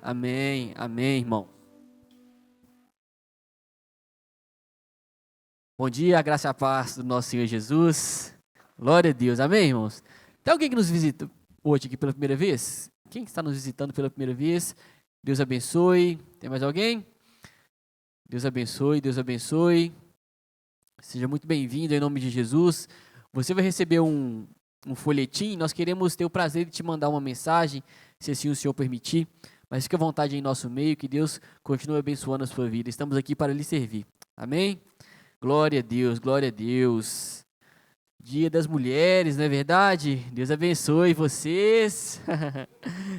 Amém, amém, irmão. Bom dia, a graça e a paz do nosso Senhor Jesus. Glória a Deus, amém, irmãos? Tem alguém que nos visita hoje aqui pela primeira vez? Quem está nos visitando pela primeira vez? Deus abençoe. Tem mais alguém? Deus abençoe, Deus abençoe. Seja muito bem-vindo em nome de Jesus. Você vai receber um folhetim. Nós queremos ter o prazer de te mandar uma mensagem, se assim o Senhor permitir. Mas fique à vontade em nosso meio, que Deus continue abençoando a sua vida. Estamos aqui para lhe servir. Amém? Glória a Deus, glória a Deus. Dia das Mulheres, não é verdade? Deus abençoe vocês.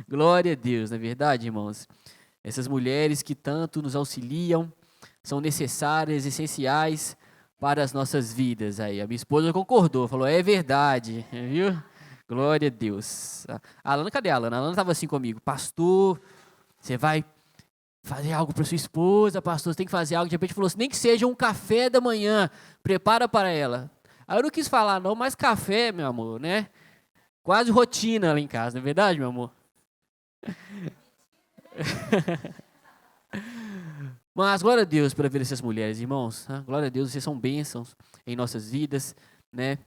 Glória a Deus, não é verdade, irmãos? Essas mulheres que tanto nos auxiliam, são necessárias, essenciais para as nossas vidas. Aí, a minha esposa concordou, falou, é verdade, viu? Glória a Deus. A Alana, cadê a Alana? A Alana estava assim comigo, pastor, você vai fazer algo para sua esposa, pastor, você tem que fazer algo. De repente falou assim, nem que seja um café da manhã, prepara para ela. Aí eu não quis falar não, mas café, meu amor, né? Quase rotina lá em casa, não é verdade, meu amor? Mas glória a Deus por ver essas mulheres, irmãos. Glória a Deus, vocês são bênçãos em nossas vidas, né?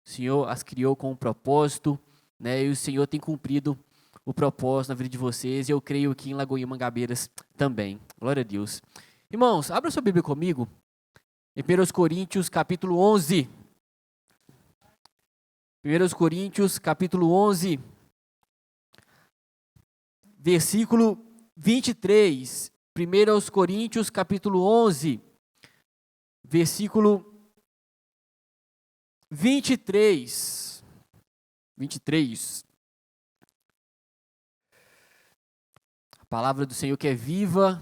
O Senhor as criou com um propósito, né? E o Senhor tem cumprido o propósito na vida de vocês. E eu creio que em Lagoinha Mangabeiras também. Glória a Deus. Irmãos, abra sua Bíblia comigo. Em 1 Coríntios, capítulo 11. 1 Coríntios, capítulo 11. Versículo 23. 1 Coríntios, capítulo 11. Versículo 23. 23. A palavra do Senhor que é viva.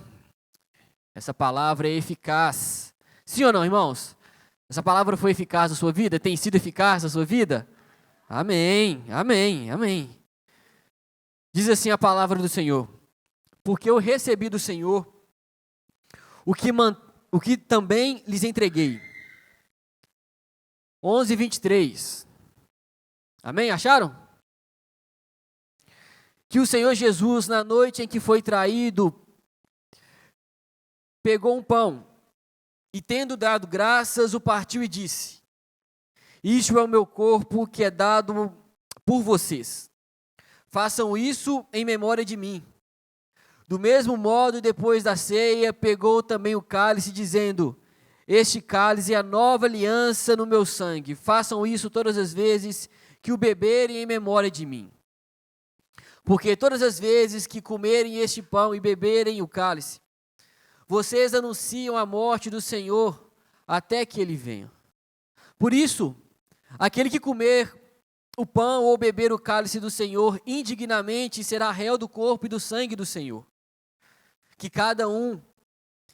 Essa palavra é eficaz. Sim ou não, irmãos? Essa palavra foi eficaz na sua vida? Tem sido eficaz na sua vida? Amém, amém, amém. Diz assim a palavra do Senhor. Porque eu recebi do Senhor o que também lhes entreguei. 11:23. Amém? Acharam? Que o Senhor Jesus, na noite em que foi traído, pegou um pão e, tendo dado graças, o partiu e disse: isto é o meu corpo que é dado por vocês. Façam isso em memória de mim. Do mesmo modo, depois da ceia, pegou também o cálice, dizendo: este cálice é a nova aliança no meu sangue. Façam isso todas as vezes que o beberem em memória de mim. Porque todas as vezes que comerem este pão e beberem o cálice, vocês anunciam a morte do Senhor até que ele venha. Por isso, aquele que comer o pão ou beber o cálice do Senhor indignamente será réu do corpo e do sangue do Senhor. Que cada um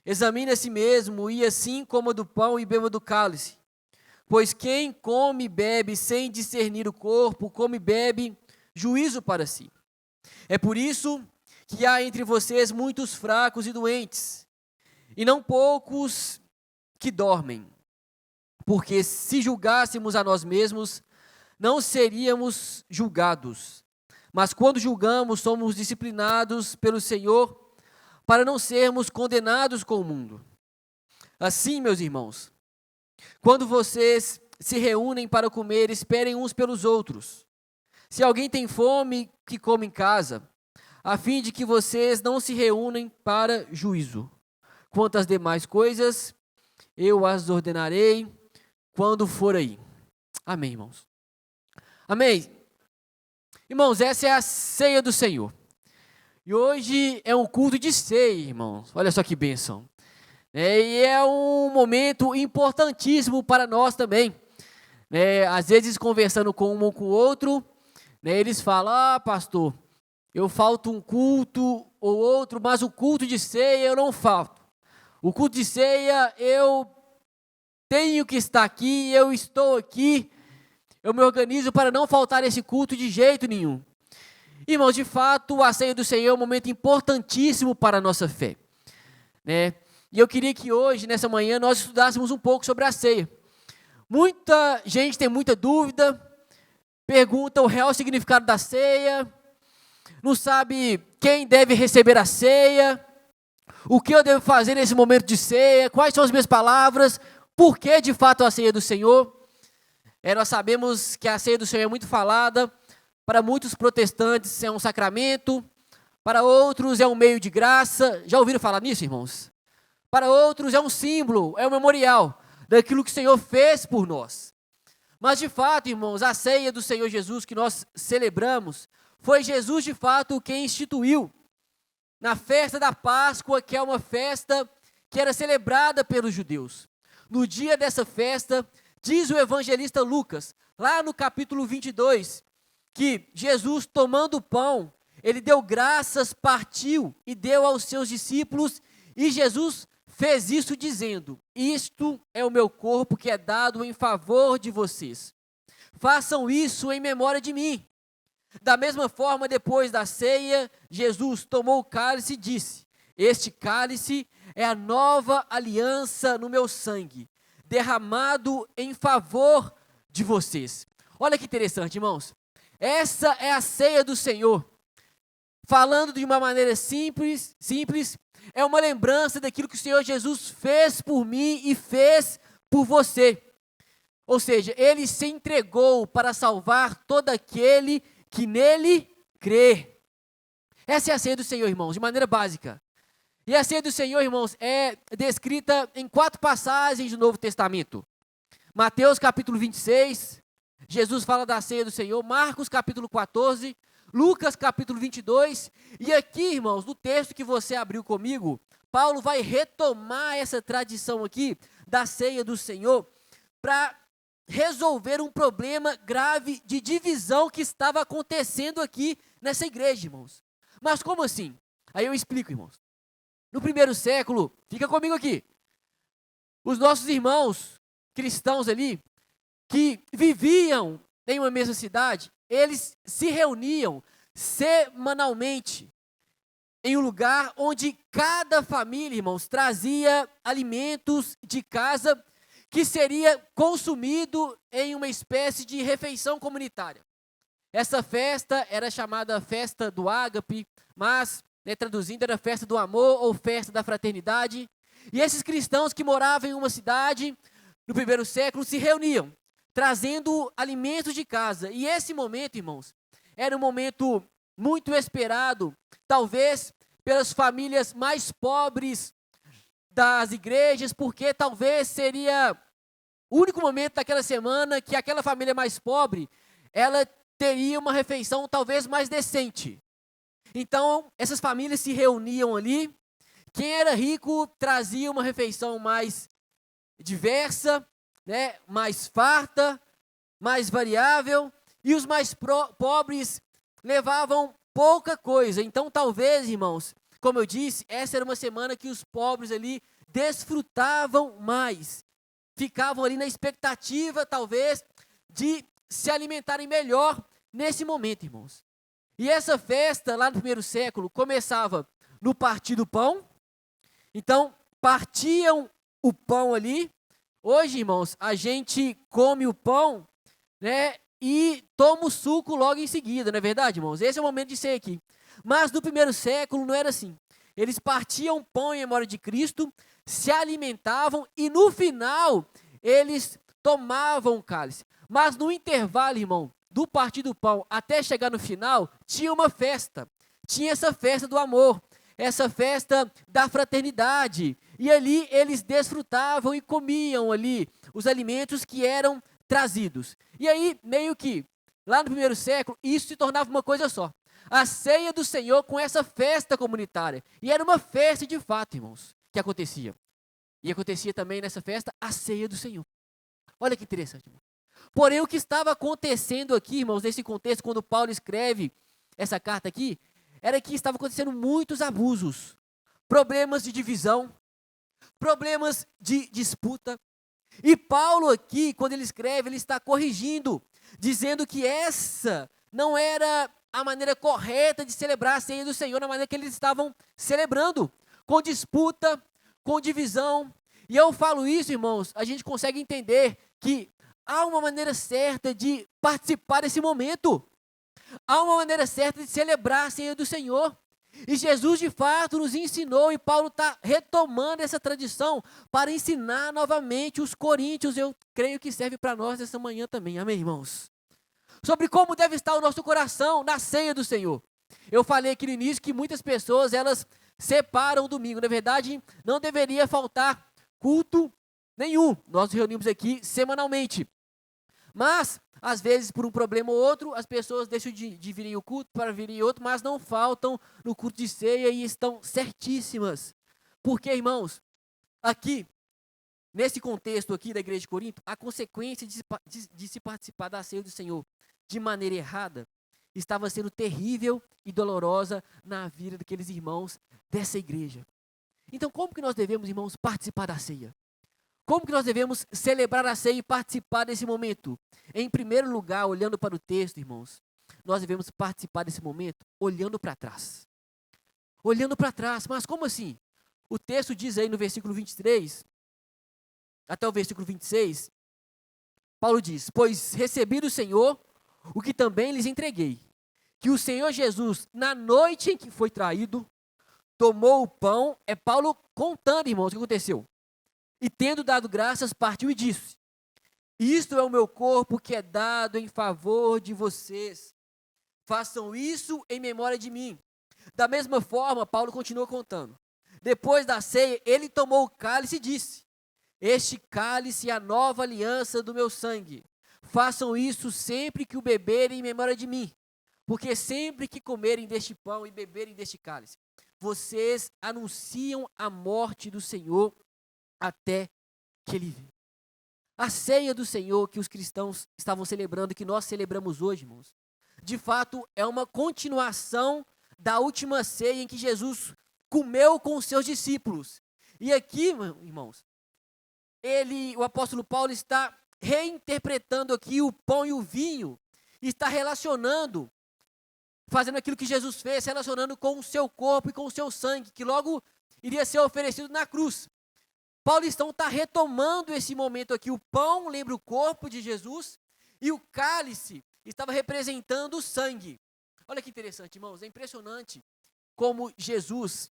examine a si mesmo e assim coma do pão e beba do cálice. Pois quem come e bebe sem discernir o corpo, come e bebe juízo para si. É por isso que há entre vocês muitos fracos e doentes, e não poucos que dormem. Porque se julgássemos a nós mesmos, não seríamos julgados. Mas quando julgamos, somos disciplinados pelo Senhor, para não sermos condenados com o mundo. Assim, meus irmãos, quando vocês se reúnem para comer, esperem uns pelos outros. Se alguém tem fome, que coma em casa, a fim de que vocês não se reúnem para juízo. Quanto às demais coisas, eu as ordenarei quando for aí. Amém, irmãos. Amém. Irmãos, essa é a ceia do Senhor. E hoje é um culto de ceia, irmãos. Olha só que bênção. E é um momento importantíssimo para nós também. Às vezes, conversando com um ou com o outro, eles falam, pastor, eu falto um culto ou outro, mas o culto de ceia eu não falto. O culto de ceia eu tenho que estar aqui, eu estou aqui, eu me organizo para não faltar esse culto de jeito nenhum. Irmãos, de fato, a ceia do Senhor é um momento importantíssimo para a nossa fé. E eu queria que hoje, nessa manhã, nós estudássemos um pouco sobre a ceia. Muita gente tem muita dúvida, pergunta o real significado da ceia, não sabe quem deve receber a ceia, o que eu devo fazer nesse momento de ceia, quais são as minhas palavras, por que de fato a ceia do Senhor. Nós sabemos que a ceia do Senhor é muito falada, para muitos protestantes é um sacramento, para outros é um meio de graça. Já ouviram falar nisso, irmãos? Para outros é um símbolo, é um memorial daquilo que o Senhor fez por nós. Mas de fato, irmãos, a ceia do Senhor Jesus que nós celebramos, foi Jesus de fato quem instituiu. Na festa da Páscoa, que é uma festa que era celebrada pelos judeus. No dia dessa festa, diz o evangelista Lucas, lá no capítulo 22, que Jesus, tomando o pão, ele deu graças, partiu e deu aos seus discípulos, e Jesus fez isso dizendo: isto é o meu corpo que é dado em favor de vocês. Façam isso em memória de mim. Da mesma forma, depois da ceia, Jesus tomou o cálice e disse: este cálice é a nova aliança no meu sangue, derramado em favor de vocês. Olha que interessante, irmãos. Essa é a ceia do Senhor. Falando de uma maneira simples, é uma lembrança daquilo que o Senhor Jesus fez por mim e fez por você. Ou seja, ele se entregou para salvar todo aquele que nele crê. Essa é a ceia do Senhor, irmãos, de maneira básica. E a ceia do Senhor, irmãos, é descrita em 4 passagens do Novo Testamento. Mateus capítulo 26, Jesus fala da ceia do Senhor. Marcos capítulo 14, Lucas capítulo 22. E aqui, irmãos, no texto que você abriu comigo, Paulo vai retomar essa tradição aqui da ceia do Senhor para resolver um problema grave de divisão que estava acontecendo aqui nessa igreja, irmãos. Mas como assim? Aí eu explico, irmãos. No primeiro século, fica comigo aqui, os nossos irmãos cristãos ali, que viviam em uma mesma cidade, eles se reuniam semanalmente em um lugar onde cada família, irmãos, trazia alimentos de casa que seria consumido em uma espécie de refeição comunitária. Essa festa era chamada festa do ágape, mas, traduzindo, era festa do amor ou festa da fraternidade. E esses cristãos que moravam em uma cidade, no primeiro século, se reuniam, trazendo alimentos de casa. E esse momento, irmãos, era um momento muito esperado, talvez pelas famílias mais pobres das igrejas, porque talvez seria o único momento daquela semana que aquela família mais pobre, ela teria uma refeição talvez mais decente. Então, essas famílias se reuniam ali. Quem era rico trazia uma refeição mais diversa, mais farta, mais variável, e os mais pobres levavam pouca coisa. Então, talvez, irmãos, como eu disse, essa era uma semana que os pobres ali desfrutavam mais. Ficavam ali na expectativa, talvez, de se alimentarem melhor nesse momento, irmãos. E essa festa, lá no primeiro século, começava no partir do pão. Então, partiam o pão ali. Hoje, irmãos, a gente come o pão, e toma o suco logo em seguida, não é verdade, irmãos? Esse é o momento de ser aqui. Mas no primeiro século não era assim. Eles partiam pão em memória de Cristo, se alimentavam e no final eles tomavam o cálice. Mas no intervalo, irmão, do partir do pão até chegar no final, tinha uma festa. Tinha essa festa do amor, essa festa da fraternidade. E ali eles desfrutavam e comiam ali os alimentos que eram trazidos. E aí, meio que, lá no primeiro século, isso se tornava uma coisa só. A ceia do Senhor com essa festa comunitária. E era uma festa de fato, irmãos, que acontecia. E acontecia também nessa festa a ceia do Senhor. Olha que interessante, irmão. Porém, o que estava acontecendo aqui, irmãos, nesse contexto, quando Paulo escreve essa carta aqui, era que estava acontecendo muitos abusos, problemas de divisão, problemas de disputa. E Paulo aqui, quando ele escreve, ele está corrigindo, dizendo que essa não era a maneira correta de celebrar a ceia do Senhor, na maneira que eles estavam celebrando, com disputa, com divisão. E eu falo isso, irmãos, a gente consegue entender que há uma maneira certa de participar desse momento. Há uma maneira certa de celebrar a ceia do Senhor. E Jesus, de fato, nos ensinou, e Paulo está retomando essa tradição para ensinar novamente os coríntios. Eu creio que serve para nós essa manhã também, amém, irmãos? Sobre como deve estar o nosso coração na ceia do Senhor. Eu falei aqui no início que muitas pessoas, elas separam o domingo. Na verdade, não deveria faltar culto nenhum. Nós nos reunimos aqui semanalmente. Mas, às vezes, por um problema ou outro, as pessoas deixam de virem o culto para virem outro, mas não faltam no culto de ceia e estão certíssimas. Porque, irmãos, aqui, nesse contexto aqui da igreja de Corinto, a consequência de se participar da ceia do Senhor de maneira errada estava sendo terrível e dolorosa na vida daqueles irmãos dessa igreja. Então, como que nós devemos, irmãos, participar da ceia? Como que nós devemos celebrar a ceia e participar desse momento? Em primeiro lugar, olhando para o texto, irmãos, nós devemos participar desse momento olhando para trás. Olhando para trás, mas como assim? O texto diz aí no versículo 23, até o versículo 26, Paulo diz: pois recebi do Senhor o que também lhes entreguei, que o Senhor Jesus, na noite em que foi traído, tomou o pão. É Paulo contando, irmãos, o que aconteceu. E tendo dado graças, partiu e disse: isto é o meu corpo que é dado em favor de vocês. Façam isso em memória de mim. Da mesma forma, Paulo continua contando. Depois da ceia, ele tomou o cálice e disse: este cálice é a nova aliança do meu sangue. Façam isso sempre que o beberem em memória de mim. Porque sempre que comerem deste pão e beberem deste cálice, vocês anunciam a morte do Senhor até que ele venha. A ceia do Senhor que os cristãos estavam celebrando, que nós celebramos hoje, irmãos, de fato é uma continuação da última ceia em que Jesus comeu com os seus discípulos. E aqui, irmãos, o apóstolo Paulo está reinterpretando aqui o pão e o vinho, está relacionando, fazendo aquilo que Jesus fez, relacionando com o seu corpo e com o seu sangue, que logo iria ser oferecido na cruz. Paulo então está retomando esse momento aqui. O pão lembra o corpo de Jesus e o cálice estava representando o sangue. Olha que interessante, irmãos. É impressionante como Jesus,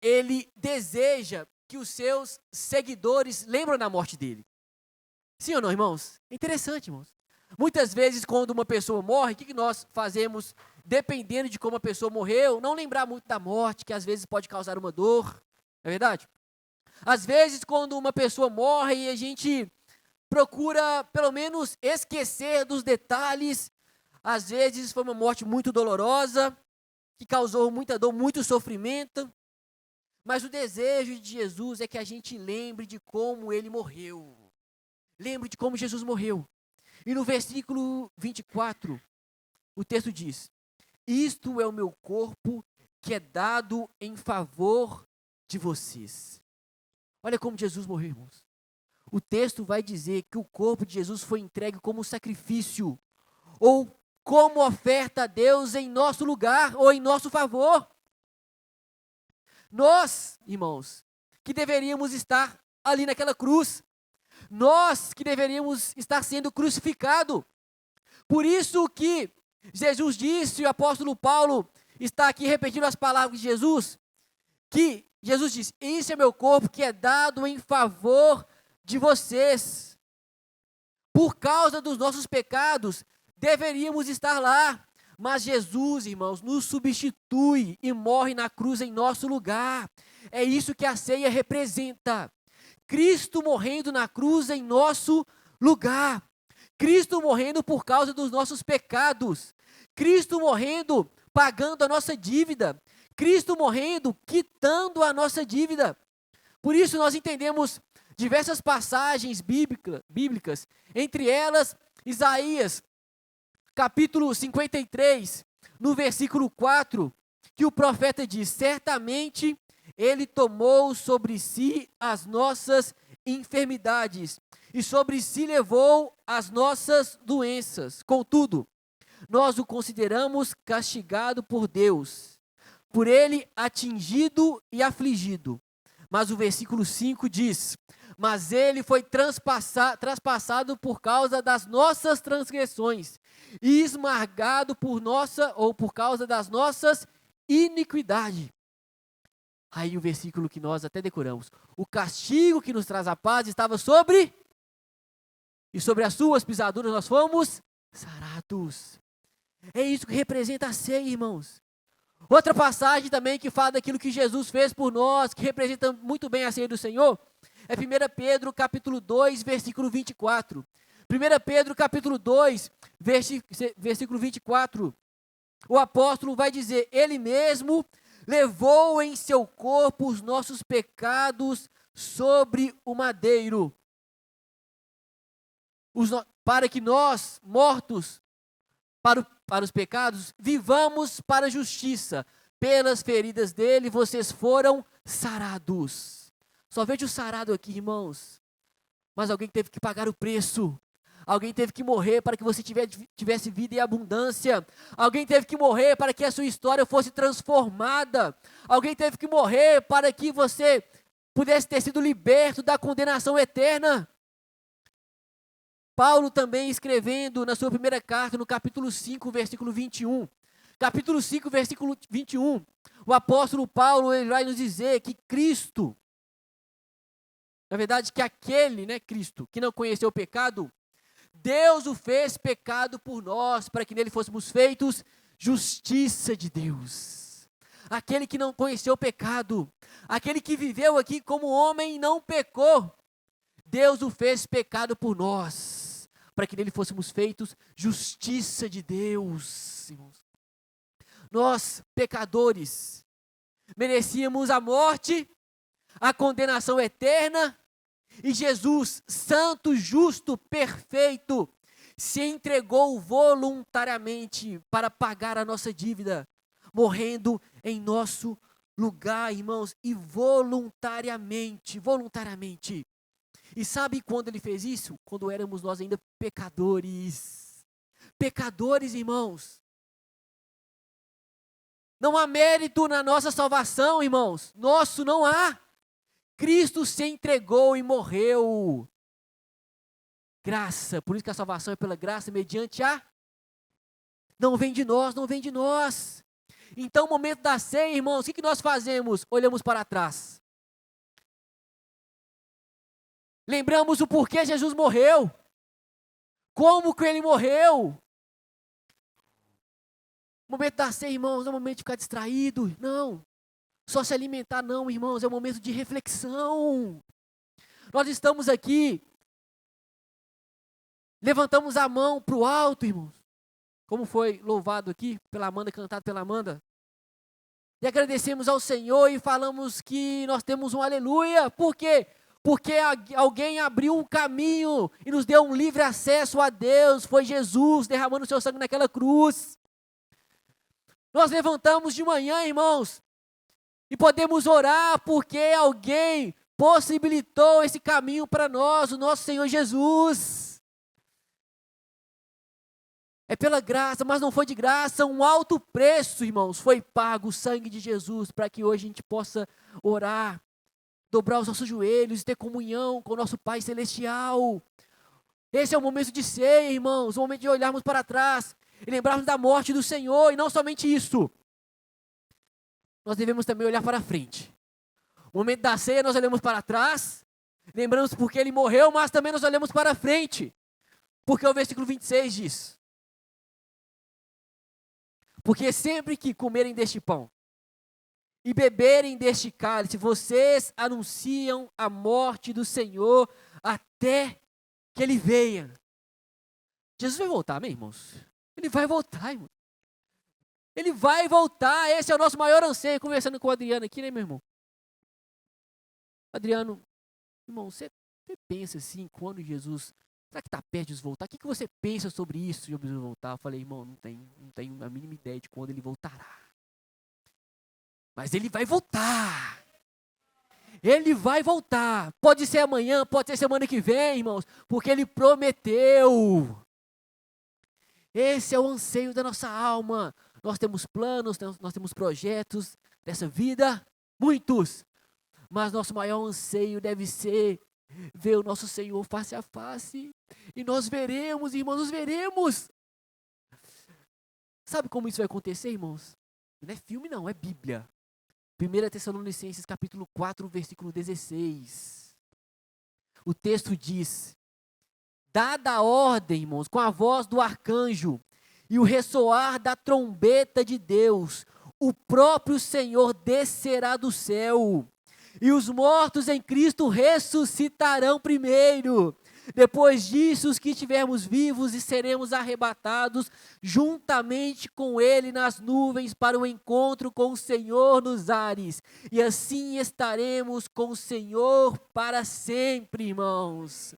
ele deseja que os seus seguidores lembrem da morte dele. Sim ou não, irmãos? É interessante, irmãos. Muitas vezes, quando uma pessoa morre, o que nós fazemos, dependendo de como a pessoa morreu? Não lembrar muito da morte, que às vezes pode causar uma dor. Não é verdade? Às vezes, quando uma pessoa morre, a gente procura, pelo menos, esquecer dos detalhes. Às vezes, foi uma morte muito dolorosa, que causou muita dor, muito sofrimento. Mas o desejo de Jesus é que a gente lembre de como ele morreu. Lembre de como Jesus morreu. E no versículo 24, o texto diz: isto é o meu corpo que é dado em favor de vocês. Olha como Jesus morreu, irmãos. O texto vai dizer que o corpo de Jesus foi entregue como sacrifício, ou como oferta a Deus em nosso lugar, ou em nosso favor. Nós, irmãos, que deveríamos estar ali naquela cruz, nós que deveríamos estar sendo crucificados. Por isso que Jesus disse, e o apóstolo Paulo está aqui repetindo as palavras de Jesus, que Jesus disse: isso é meu corpo que é dado em favor de vocês. Por causa dos nossos pecados, deveríamos estar lá. Mas Jesus, irmãos, nos substitui e morre na cruz em nosso lugar. É isso que a ceia representa. Cristo morrendo na cruz em nosso lugar. Cristo morrendo por causa dos nossos pecados. Cristo morrendo pagando a nossa dívida. Cristo morrendo quitando a nossa dívida. Por isso nós entendemos diversas passagens bíblicas, entre elas Isaías, capítulo 53, no versículo 4, que o profeta diz: certamente ele tomou sobre si as nossas enfermidades e sobre si levou as nossas doenças. Contudo, nós o consideramos castigado por Deus, por ele atingido e afligido. Mas o versículo 5 diz: mas ele foi traspassado por causa das nossas transgressões e esmagado por causa das nossas iniquidades. Aí o versículo que nós até decoramos: o castigo que nos traz a paz estava sobre, e sobre as suas pisaduras nós fomos sarados. É isso que representa a ceia, irmãos. Outra passagem também que fala daquilo que Jesus fez por nós, que representa muito bem a ceia do Senhor, é 1 Pedro capítulo 2, versículo 24. 1 Pedro capítulo 2, versículo 24. O apóstolo vai dizer: ele mesmo levou em seu corpo os nossos pecados sobre o madeiro, para que nós, mortos para os pecados, vivamos para a justiça. Pelas feridas dele, vocês foram sarados. Só vejo o sarado aqui, irmãos. Mas alguém teve que pagar o preço. Alguém teve que morrer para que você tivesse vida em abundância. Alguém teve que morrer para que a sua história fosse transformada. Alguém teve que morrer para que você pudesse ter sido liberto da condenação eterna. Paulo também escrevendo na sua primeira carta, no capítulo 5, versículo 21. Capítulo 5, versículo 21. O apóstolo Paulo, ele vai nos dizer que Cristo, na verdade, que aquele, Cristo, que não conheceu o pecado, Deus o fez pecado por nós, para que nele fôssemos feitos justiça de Deus. Aquele que não conheceu o pecado, aquele que viveu aqui como homem e não pecou, Deus o fez pecado por nós, para que nele fôssemos feitos justiça de Deus. Irmãos. Nós, pecadores, merecíamos a morte, a condenação eterna, e Jesus, santo, justo, perfeito, se entregou voluntariamente para pagar a nossa dívida, morrendo em nosso lugar, irmãos, e voluntariamente. E sabe quando ele fez isso? Quando éramos nós ainda pecadores. Pecadores, irmãos. Não há mérito na nossa salvação, irmãos. Nosso não há. Cristo se entregou e morreu. Graça, por isso que a salvação é pela graça, mediante a... Não vem de nós. Então, no momento da ceia, irmãos, o que nós fazemos? Olhamos para trás. Lembramos o porquê Jesus morreu. Como que ele morreu. O momento da ceia, irmãos, não é o momento de ficar distraído, não. Só se alimentar não, irmãos, é um momento de reflexão. Nós estamos aqui, levantamos a mão para o alto, irmãos, como foi louvado aqui pela Amanda, cantado pela Amanda, e agradecemos ao Senhor e falamos que nós temos um aleluia. Por quê? Porque alguém abriu um caminho e nos deu um livre acesso a Deus, foi Jesus derramando o seu sangue naquela cruz. Nós levantamos de manhã, irmãos, e podemos orar porque alguém possibilitou esse caminho para nós, o nosso Senhor Jesus. É pela graça, mas não foi de graça, um alto preço, irmãos, foi pago, o sangue de Jesus, para que hoje a gente possa orar, dobrar os nossos joelhos e ter comunhão com o nosso Pai Celestial. Esse é o momento de ceia, irmãos, o momento de olharmos para trás e lembrarmos da morte do Senhor, e não somente isso. Nós devemos também olhar para frente. No momento da ceia, nós olhamos para trás, lembramos porque ele morreu, mas também nós olhamos para frente. Porque o versículo 26 diz: porque sempre que comerem deste pão e beberem deste cálice, vocês anunciam a morte do Senhor até que ele venha. Jesus vai voltar, meus irmãos. Ele vai voltar, irmão. Ele vai voltar, esse é o nosso maior anseio. Conversando com o Adriano aqui, né, meu irmão? Adriano, irmão, você pensa assim, quando Jesus, será que está perto de voltar? O que você pensa sobre isso, de Jesus voltar? Eu falei, irmão, não tenho a mínima ideia de quando ele voltará. Mas ele vai voltar. Ele vai voltar. Pode ser amanhã, pode ser semana que vem, irmãos, porque ele prometeu. Esse é o anseio da nossa alma. Nós temos planos, nós temos projetos dessa vida, muitos. Mas nosso maior anseio deve ser ver o nosso Senhor face a face. E nós veremos, irmãos, nos veremos. Sabe como isso vai acontecer, irmãos? Não é filme não, é Bíblia. 1 Tessalonicenses capítulo 4, versículo 16. O texto diz: dada a ordem, irmãos, com a voz do arcanjo e o ressoar da trombeta de Deus, o próprio Senhor descerá do céu, e os mortos em Cristo ressuscitarão primeiro. Depois disso, os que estivermos vivos e seremos arrebatados juntamente com Ele nas nuvens para o encontro com o Senhor nos ares. E assim estaremos com o Senhor para sempre, irmãos.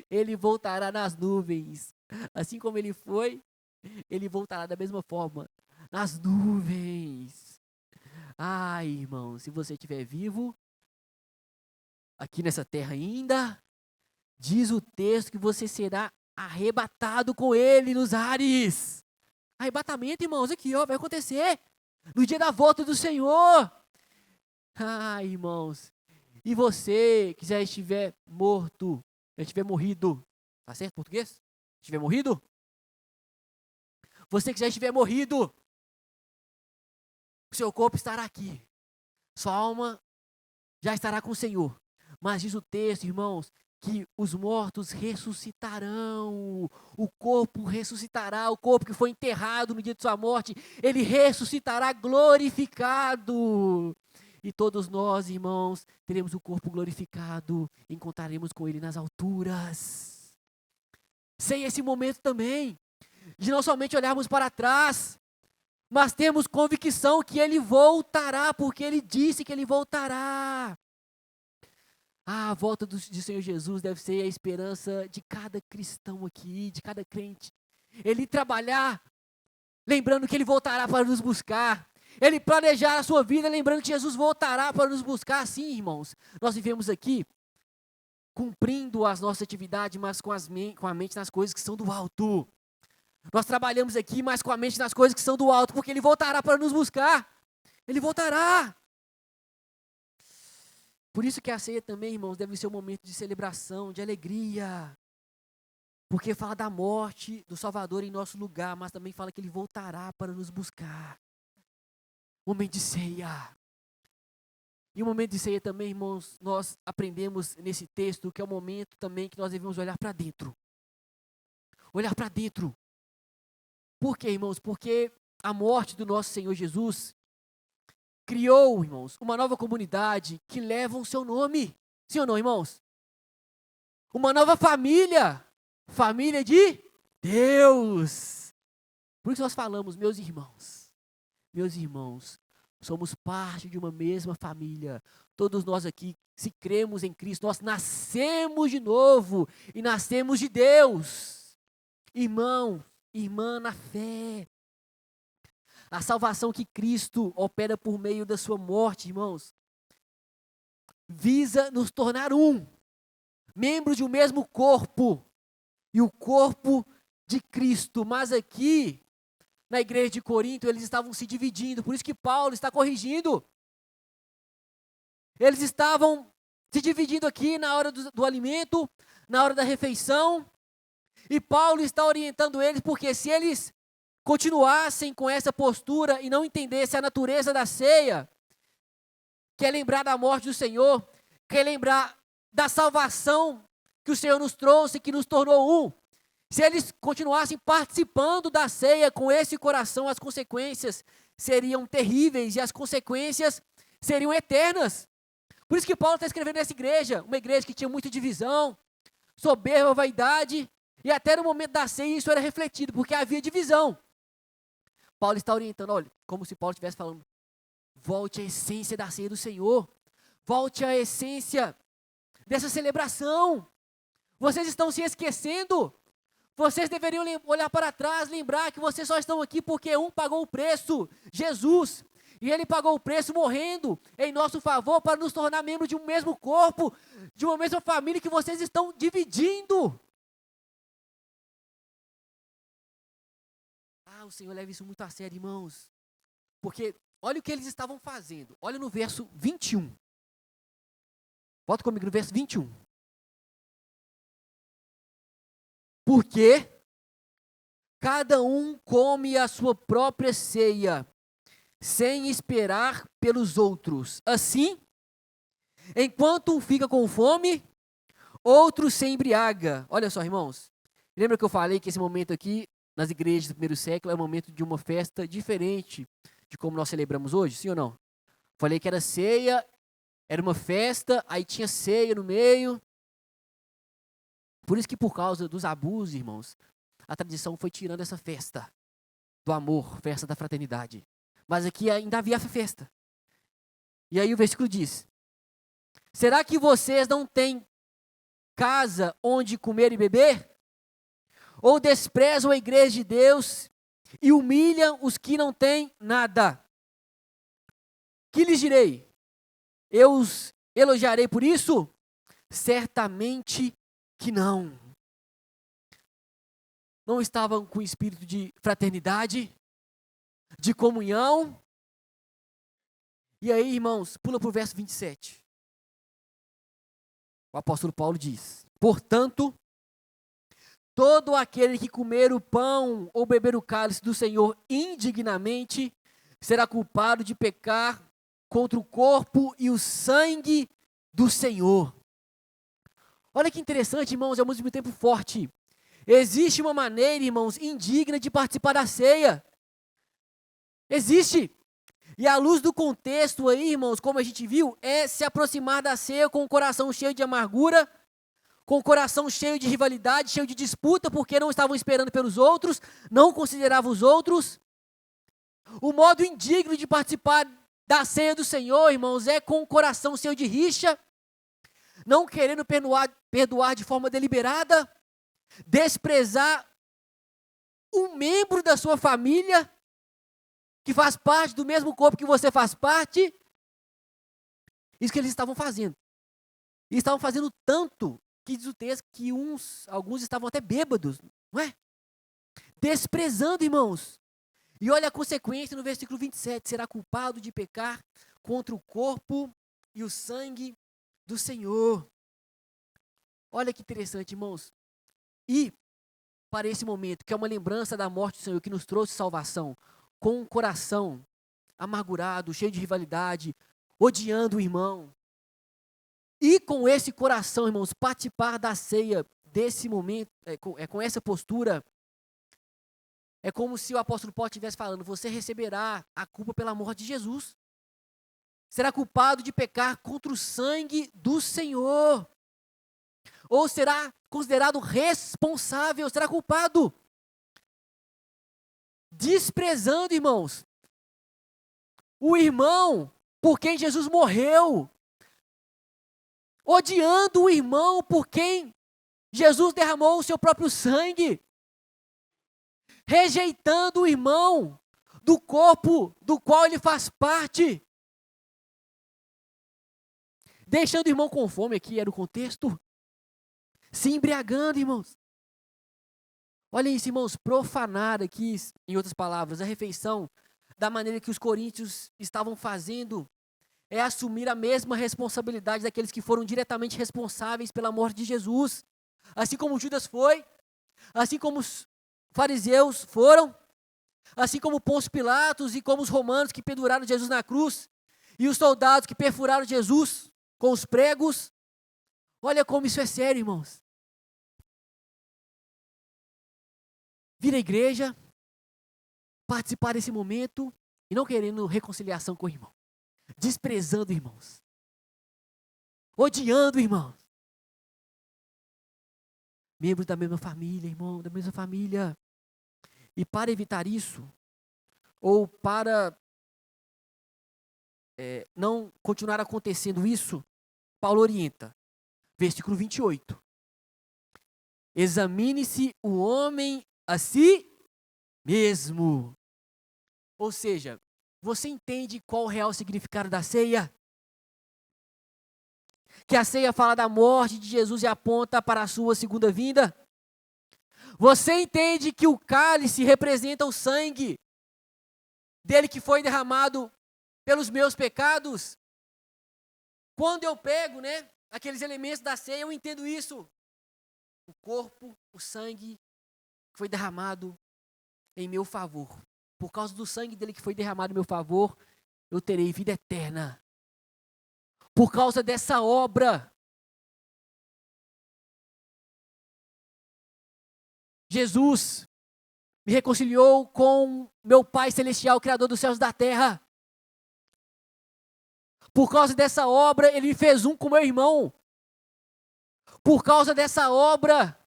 Ele voltará nas nuvens. Assim como Ele foi, Ele voltará da mesma forma, nas nuvens. Ai, irmão, se você estiver vivo, aqui nessa terra ainda, diz o texto que você será arrebatado com Ele nos ares. Arrebatamento, irmãos, aqui, ó, vai acontecer no dia da volta do Senhor. Ai, irmãos, e você que já estiver morto, já estiver morrido, tá certo português? Estiver morrido? Você que já estiver morrido, o seu corpo estará aqui, sua alma já estará com o Senhor. Mas diz o texto, irmãos, que os mortos ressuscitarão, o corpo ressuscitará, o corpo que foi enterrado no dia de sua morte, ele ressuscitará glorificado. E todos nós, irmãos, teremos o corpo glorificado, encontraremos com ele nas alturas. Sem esse momento também, de não somente olharmos para trás, mas temos convicção que ele voltará, porque ele disse que ele voltará. A volta do Senhor Jesus deve ser a esperança de cada cristão aqui, de cada crente. Ele trabalhar, lembrando que ele voltará para nos buscar. Ele planejar a sua vida, lembrando que Jesus voltará para nos buscar. Sim, irmãos, nós vivemos aqui cumprindo as nossas atividades, mas com a mente nas coisas que são do alto. Nós trabalhamos aqui, mas com a mente nas coisas que são do alto, porque ele voltará para nos buscar. Ele voltará. Por isso que a ceia também, irmãos, deve ser um momento de celebração, de alegria. Porque fala da morte do Salvador em nosso lugar, mas também fala que ele voltará para nos buscar. Momento de ceia. E o momento de ceia também, irmãos, nós aprendemos nesse texto que é o momento também que nós devemos olhar para dentro. Olhar para dentro. Por quê, irmãos? Porque a morte do nosso Senhor Jesus criou, irmãos, uma nova comunidade que leva o seu nome. Sim ou não, irmãos? Uma nova família. Família de Deus. Por isso nós falamos, meus irmãos, somos parte de uma mesma família. Todos nós aqui, se cremos em Cristo, nós nascemos de novo e nascemos de Deus. Irmão, irmã na fé. A salvação que Cristo opera por meio da sua morte, irmãos, visa nos tornar um, membro de um mesmo corpo, e o corpo de Cristo. Mas aqui, na igreja de Corinto, eles estavam se dividindo, por isso que Paulo está corrigindo. Eles estavam se dividindo aqui na hora do alimento, na hora da refeição, e Paulo está orientando eles, porque se eles continuassem com essa postura e não entendessem a natureza da ceia, quer lembrar da morte do Senhor, quer lembrar da salvação que o Senhor nos trouxe, que nos tornou um, se eles continuassem participando da ceia com esse coração, as consequências seriam terríveis e as consequências seriam eternas. Por isso que Paulo está escrevendo nessa igreja, uma igreja que tinha muita divisão, soberba, vaidade, e até no momento da ceia isso era refletido, porque havia divisão. Paulo está orientando, olha, como se Paulo estivesse falando, volte à essência da ceia do Senhor, volte à essência dessa celebração. Vocês estão se esquecendo, vocês deveriam olhar para trás, lembrar que vocês só estão aqui porque um pagou o preço, Jesus, e ele pagou o preço morrendo em nosso favor para nos tornar membros de um mesmo corpo, de uma mesma família que vocês estão dividindo. O Senhor leva isso muito a sério, irmãos. Porque olha o que eles estavam fazendo. Olha no verso 21. Volta comigo no verso 21. Porque cada um come a sua própria ceia, sem esperar pelos outros. Assim, enquanto um fica com fome, outro se embriaga. Olha só, irmãos. Lembra que eu falei que esse momento aqui, nas igrejas do primeiro século, é o momento de uma festa diferente de como nós celebramos hoje, sim ou não? Falei que era ceia, era uma festa, aí tinha ceia no meio. Por isso que por causa dos abusos, irmãos, a tradição foi tirando essa festa do amor, festa da fraternidade. Mas aqui ainda havia festa. E aí o versículo diz: será que vocês não têm casa onde comer e beber? Ou desprezam a igreja de Deus e humilham os que não têm nada? Que lhes direi? Eu os elogiarei por isso? Certamente que não. Não estavam com espírito de fraternidade, de comunhão. E aí, irmãos, pula para o verso 27. O apóstolo Paulo diz: portanto, todo aquele que comer o pão ou beber o cálice do Senhor indignamente será culpado de pecar contra o corpo e o sangue do Senhor. Olha que interessante, irmãos, é ao mesmo tempo forte. Existe uma maneira, irmãos, indigna de participar da ceia. Existe. E à luz do contexto aí, irmãos, como a gente viu, é se aproximar da ceia com o coração cheio de amargura, com o coração cheio de rivalidade, cheio de disputa, porque não estavam esperando pelos outros, não consideravam os outros. O modo indigno de participar da ceia do Senhor, irmãos, é com o coração cheio de rixa, não querendo perdoar de forma deliberada, desprezar um membro da sua família, que faz parte do mesmo corpo que você faz parte. Isso que eles estavam fazendo. E estavam fazendo tanto, que diz o texto, que alguns estavam até bêbados, não é? Desprezando, irmãos. E olha a consequência no versículo 27, será culpado de pecar contra o corpo e o sangue do Senhor. Olha que interessante, irmãos. E para esse momento, que é uma lembrança da morte do Senhor, que nos trouxe salvação, com um coração amargurado, cheio de rivalidade, odiando o irmão. E com esse coração, irmãos, participar da ceia desse momento, com essa postura, é como se o apóstolo Paulo estivesse falando: você receberá a culpa pela morte de Jesus. Será culpado de pecar contra o sangue do Senhor. Ou será considerado responsável, será culpado. Desprezando, irmãos, o irmão por quem Jesus morreu. Odiando o irmão por quem Jesus derramou o seu próprio sangue. Rejeitando o irmão do corpo do qual ele faz parte. Deixando o irmão com fome, aqui era o contexto. Se embriagando, irmãos. Olha isso, irmãos, profanar aqui, em outras palavras, a refeição, da maneira que os coríntios estavam fazendo, é assumir a mesma responsabilidade daqueles que foram diretamente responsáveis pela morte de Jesus. Assim como Judas foi, assim como os fariseus foram, assim como Pôncio Pilatos e como os romanos que penduraram Jesus na cruz, e os soldados que perfuraram Jesus com os pregos. Olha como isso é sério, irmãos. Vir à igreja, participar desse momento e não querendo reconciliação com o irmão. Desprezando irmãos. Odiando irmãos. Membros da mesma família, irmão, da mesma família. E para evitar isso, ou para não continuar acontecendo isso, Paulo orienta. Versículo 28. Examine-se o homem a si mesmo. Ou seja, você entende qual o real significado da ceia? Que a ceia fala da morte de Jesus e aponta para a sua segunda vinda? Você entende que o cálice representa o sangue dele que foi derramado pelos meus pecados? Quando eu pego, aqueles elementos da ceia, eu entendo isso. O corpo, o sangue que foi derramado em meu favor. Por causa do sangue dele que foi derramado em meu favor, eu terei vida eterna. Por causa dessa obra, Jesus me reconciliou com meu Pai Celestial, Criador dos céus e da terra. Por causa dessa obra, Ele me fez um com meu irmão. Por causa dessa obra,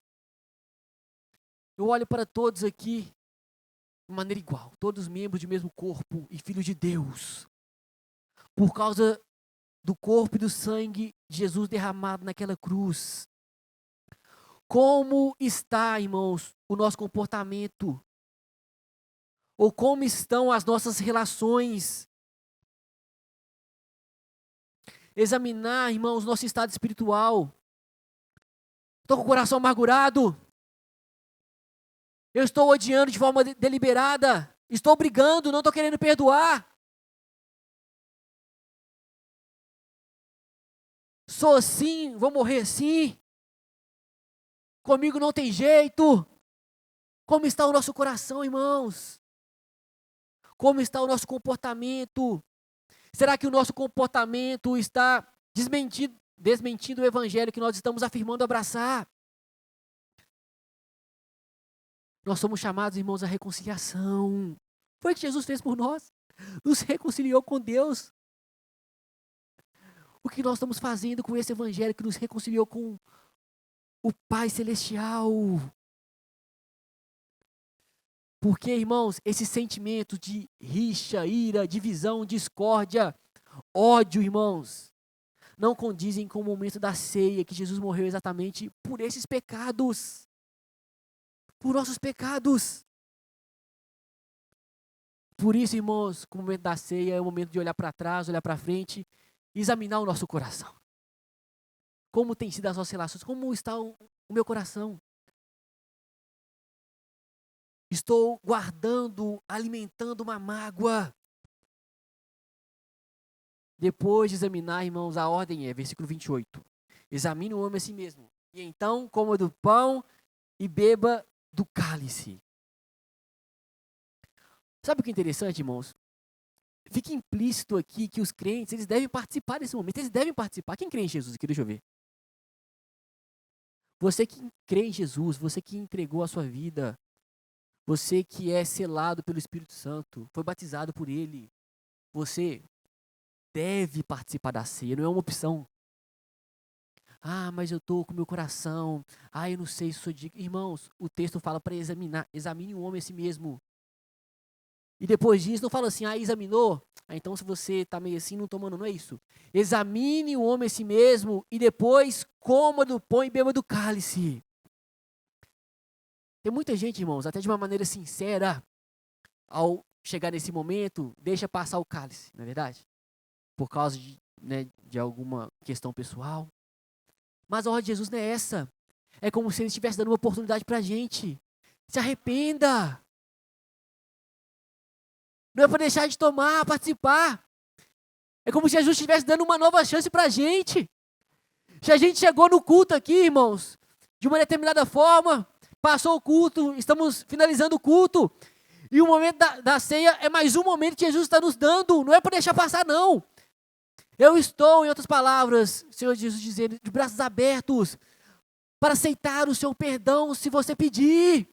eu olho para todos aqui de maneira igual. Todos membros do mesmo corpo e filhos de Deus. Por causa do corpo e do sangue de Jesus derramado naquela cruz. Como está, irmãos, o nosso comportamento? Ou como estão as nossas relações? Examinar, irmãos, nosso estado espiritual. Estou com o coração amargurado. Eu estou odiando de forma deliberada. Estou brigando, não estou querendo perdoar. Sou assim, vou morrer assim. Comigo não tem jeito. Como está o nosso coração, irmãos? Como está o nosso comportamento? Será que o nosso comportamento está desmentindo o evangelho que nós estamos afirmando abraçar? Nós somos chamados, irmãos, à reconciliação. Foi o que Jesus fez por nós. Nos reconciliou com Deus. O que nós estamos fazendo com esse evangelho que nos reconciliou com o Pai Celestial? Porque, irmãos, esse sentimento de rixa, ira, divisão, discórdia, ódio, irmãos, não condizem com o momento da ceia, que Jesus morreu exatamente por esses pecados. Por nossos pecados. Por isso, irmãos, o momento da ceia é o momento de olhar para trás, olhar para frente, e examinar o nosso coração. Como tem sido as nossas relações? Como está o meu coração? Estou guardando, alimentando uma mágoa. Depois de examinar, irmãos, a ordem é, versículo 28. Examine o homem a si mesmo. E então coma do pão e beba do cálice. Sabe o que é interessante, irmãos? Fica implícito aqui que os crentes, eles devem participar desse momento. Eles devem participar. Quem crê em Jesus aqui? Deixa eu ver. Você que crê em Jesus, você que entregou a sua vida, você que é selado pelo Espírito Santo, foi batizado por Ele, você deve participar da ceia, não é uma opção. Ah, mas eu estou com meu coração, eu não sei se sou digno. Irmãos, o texto fala para examinar, examine o homem a si mesmo. E depois disso, não fala assim, examinou? Então se você está meio assim, não tomando, não é isso. Examine o homem a si mesmo e depois coma do pão e beba do cálice. Tem muita gente, irmãos, até de uma maneira sincera, ao chegar nesse momento, deixa passar o cálice, não é verdade? Por causa de alguma questão pessoal. Mas a ordem de Jesus não é essa. É como se ele estivesse dando uma oportunidade para a gente. Se arrependa. Não é para deixar de tomar, participar. É como se Jesus estivesse dando uma nova chance para a gente. Se a gente chegou no culto aqui, irmãos, de uma determinada forma, passou o culto, estamos finalizando o culto, e o momento da ceia é mais um momento que Jesus está nos dando, não é para deixar passar, não. Eu estou, em outras palavras, Senhor Jesus dizendo, de braços abertos, para aceitar o seu perdão se você pedir.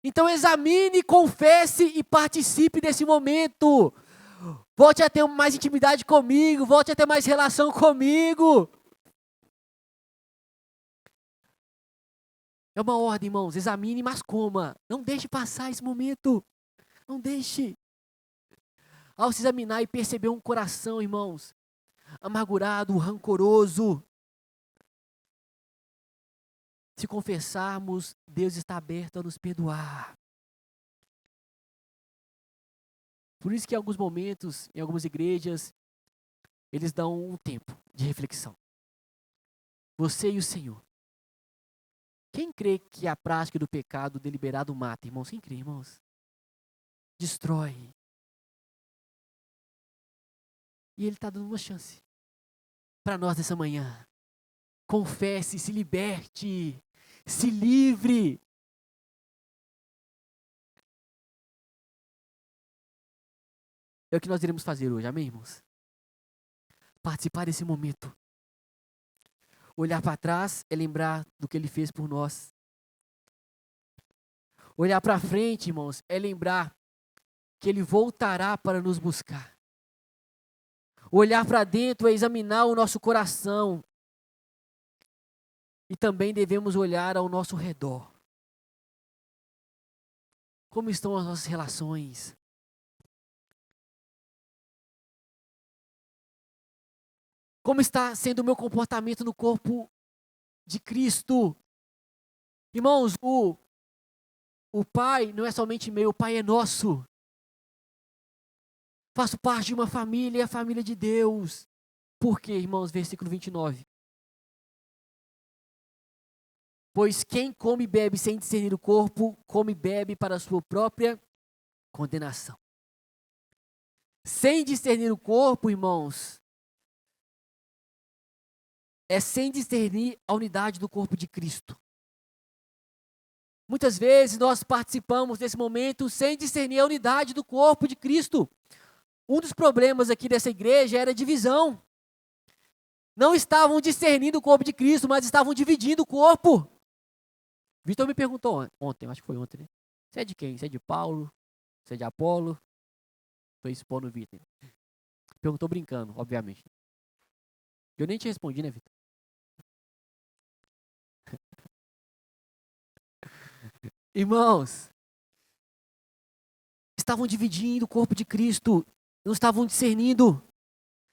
Então examine, confesse e participe desse momento. Volte a ter mais intimidade comigo, volte a ter mais relação comigo. É uma ordem, irmãos, examine, mas coma. Não deixe passar esse momento. Não deixe. Ao se examinar e perceber um coração, irmãos, amargurado, rancoroso, se confessarmos, Deus está aberto a nos perdoar. Por isso que em alguns momentos, em algumas igrejas, eles dão um tempo de reflexão. Você e o Senhor. Quem crê que a prática do pecado deliberado mata, irmãos? Quem crê, irmãos? Destrói. E Ele está dando uma chance para nós nessa manhã. Confesse, se liberte, se livre. É o que nós iremos fazer hoje, amém, irmãos? Participar desse momento. Olhar para trás é lembrar do que Ele fez por nós. Olhar para frente, irmãos, é lembrar que Ele voltará para nos buscar. Olhar para dentro é examinar o nosso coração. E também devemos olhar ao nosso redor. Como estão as nossas relações? Como está sendo o meu comportamento no corpo de Cristo? Irmãos, o Pai não é somente meu, o Pai é nosso. Faço parte de uma família, a família de Deus. Por quê, irmãos? Versículo 29. Pois quem come e bebe sem discernir o corpo, come e bebe para a sua própria condenação. Sem discernir o corpo, irmãos, é sem discernir a unidade do corpo de Cristo. Muitas vezes nós participamos desse momento sem discernir a unidade do corpo de Cristo. Um dos problemas aqui dessa igreja era a divisão. Não estavam discernindo o corpo de Cristo, mas estavam dividindo o corpo. Vitor me perguntou ontem, acho que foi ontem, né? Você é de quem? Você é de Paulo? Você é de Apolo? Estou expondo o Vitor. Perguntou brincando, obviamente. Eu nem te respondi, né, Vitor? Irmãos, estavam dividindo o corpo de Cristo, não estavam discernindo.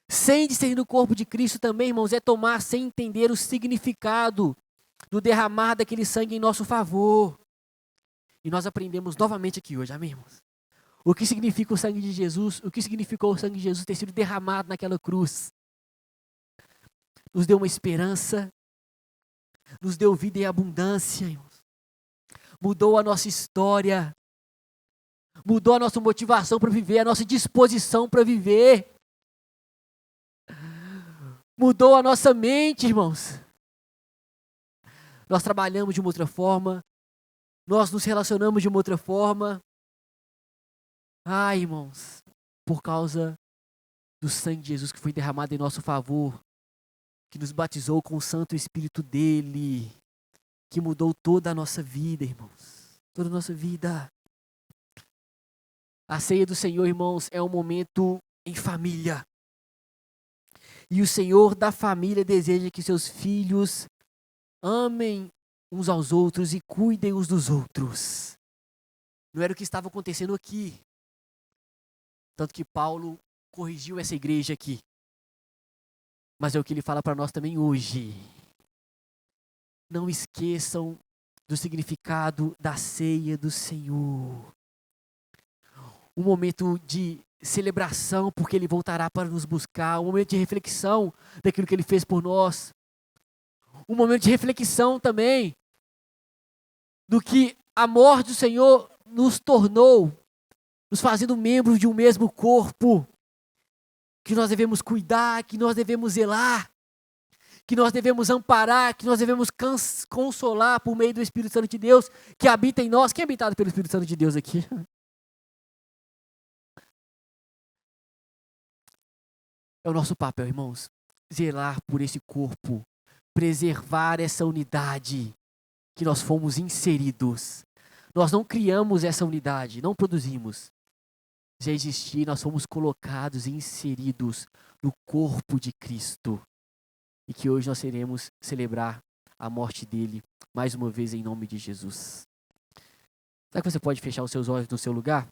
Sem discernir o corpo de Cristo também, irmãos, é tomar sem entender o significado do derramar daquele sangue em nosso favor. E nós aprendemos novamente aqui hoje, amém, irmãos? O que significa o sangue de Jesus, o que significou o sangue de Jesus ter sido derramado naquela cruz. Nos deu uma esperança, nos deu vida em abundância, irmãos. Mudou a nossa história, mudou a nossa motivação para viver, a nossa disposição para viver. Mudou a nossa mente, irmãos. Nós trabalhamos de uma outra forma, nós nos relacionamos de uma outra forma. Ai, irmãos, por causa do sangue de Jesus que foi derramado em nosso favor, que nos batizou com o Santo Espírito dele, que mudou toda a nossa vida, irmãos. Toda a nossa vida. A ceia do Senhor, irmãos, é um momento em família. E o Senhor da família deseja que seus filhos amem uns aos outros e cuidem uns dos outros. Não era o que estava acontecendo aqui. Tanto que Paulo corrigiu essa igreja aqui. Mas é o que ele fala para nós também hoje. Não esqueçam do significado da ceia do Senhor. Um momento de celebração, porque Ele voltará para nos buscar. Um momento de reflexão daquilo que Ele fez por nós. Um momento de reflexão também do que a morte do Senhor nos tornou, nos fazendo membros de um mesmo corpo, que nós devemos cuidar, que nós devemos zelar, que nós devemos amparar, que nós devemos consolar por meio do Espírito Santo de Deus, que habita em nós. Quem é habitado pelo Espírito Santo de Deus aqui? É o nosso papel, irmãos, zelar por esse corpo, preservar essa unidade que nós fomos inseridos. Nós não criamos essa unidade, não produzimos. Já existia, nós fomos colocados e inseridos no corpo de Cristo. E que hoje nós iremos celebrar a morte dele, mais uma vez em nome de Jesus. Será que você pode fechar os seus olhos no seu lugar?